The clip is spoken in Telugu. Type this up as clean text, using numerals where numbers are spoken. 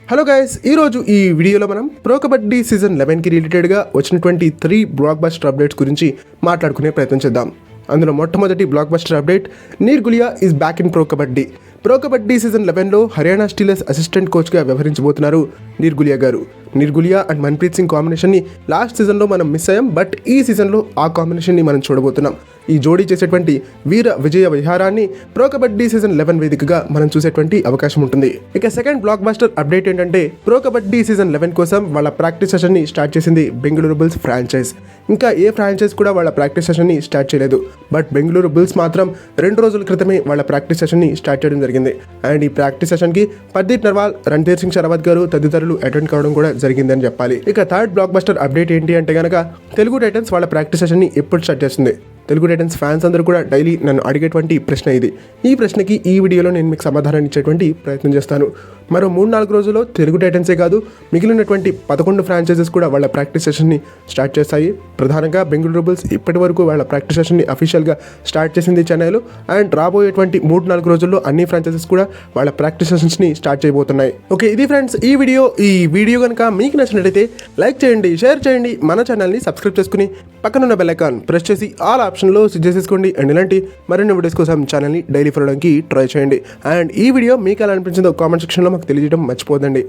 హలో గైస్, ఈరోజు ఈ వీడియోలో మనం ప్రో కబడ్డీ సీజన్ 11కి రిలేటెడ్గా వచ్చినటువంటి 3 బ్లాక్ బస్టర్ అప్డేట్స్ గురించి మాట్లాడుకునే ప్రయత్నం చేద్దాం. అందులో మొట్టమొదటి blockbuster update, Neer Guliya is back in pro kabaddi. Pro kabaddi season 11లో హర్యానా స్టీలర్స్ అసిస్టెంట్ కోచ్గా వ్యవహరించబోతున్నారు నీర్ గులియా గారు. నీర్ గులియా అండ్ మన్ప్రీత్ సింగ్ కాంబినేషన్ని లాస్ట్ సీజన్లో మనం మిస్ అయ్యాం, బట్ ఈ సీజన్లో ఆ కాంబినేషన్ని మనం చూడబోతున్నాం. ఈ జోడీ చేసేటువంటి వీర విజయ విహారాన్ని ప్రో కబడ్డీ సీజన్ 11 వేదికగా మనం చూసేటువంటి అవకాశం ఉంటుంది. ఇక సెకండ్ బ్లాక్ బస్టర్ అప్డేట్ ఏంటంటే, ప్రో కబడ్డీ సీజన్ 11 కోసం వాళ్ళ ప్రాక్టీస్ సెషన్ని స్టార్ట్ చేసింది బెంగళూరు బుల్స్ ఫ్రాంచైజ్. ఇంకా ఏ ఫ్రాంచైజ్ కూడా వాళ్ళ ప్రాక్టీస్ సెషన్ని స్టార్ట్ చేయలేదు, బట్ బెంగళూరు బుల్స్ మాత్రం 2 రోజుల క్రితమే వాళ్ళ ప్రాక్టీస్ సెషన్ని స్టార్ట్ చేయడం జరిగింది. అండ్ ఈ ప్రాక్టీస్ సెషన్కి పర్దీప్ నర్వాల్, రణ్ధీర్ సింగ్ షరావత్ గారు తదితరులు అటెండ్ కావడం కూడా జరిగిందని చెప్పాలి. ఇక థర్డ్ బ్లాక్ బస్టర్ అప్డేట్ ఏంటి అంటే కనుక, తెలుగు టైటన్స్ వాళ్ళ ప్రాక్టీస్ సెషన్ని ఎప్పుడు స్టార్ట్ చేస్తుంది. తెలుగు టైటన్స్ ఫ్యాన్స్ అందరూ కూడా డైలీ నన్ను అడిగేటువంటి ప్రశ్న ఇది. ఈ ప్రశ్నకి ఈ వీడియోలో నేను మీకు సమాధానం ఇచ్చేటువంటి ప్రయత్నం చేస్తాను. మరో 3-4 రోజుల్లో తెలుగు టైటన్సే కాదు, మిగిలినటువంటి 11 ఫ్రాంచైజెస్ కూడా వాళ్ళ ప్రాక్టీస్ సెషన్ని స్టార్ట్ చేస్తాయి. ప్రధానంగా బెంగళూరు బుల్స్ ఇప్పటి వరకు వాళ్ళ ప్రాక్టీస్ సెషన్ని అఫీషియల్గా స్టార్ట్ చేసింది చెన్నైలో. అండ్ రాబోయేటువంటి 3-4 రోజుల్లో అన్ని ఫ్రాంచైజెస్ కూడా వాళ్ళ ప్రాక్టీస్ సెషన్స్ని స్టార్ట్ చేయబోతున్నాయి. ఓకే, ఇది ఫ్రెండ్స్ ఈ వీడియో కనుక మీకు నచ్చినట్లయితే లైక్ చేయండి, షేర్ చేయండి, మన ఛానల్ని సబ్స్క్రైబ్ చేసుకుని పక్కనున్న బెల్ ఐకాన్ ప్రెస్ చేసి ఆల్ ఆప్షన్లో సెట్ చేసేసుకోండి. అండ్ ఇలాంటి మరిన్ని వీడియోస్ కోసం ఛానల్ని డైలీ ఫాలో అవడానికి ట్రై చేయండి. అండ్ ఈ వీడియో మీకు ఎలా అనిపించిందో కామెంట్ సెక్షన్లో మాకు తెలియజేయడం మర్చిపోదండి.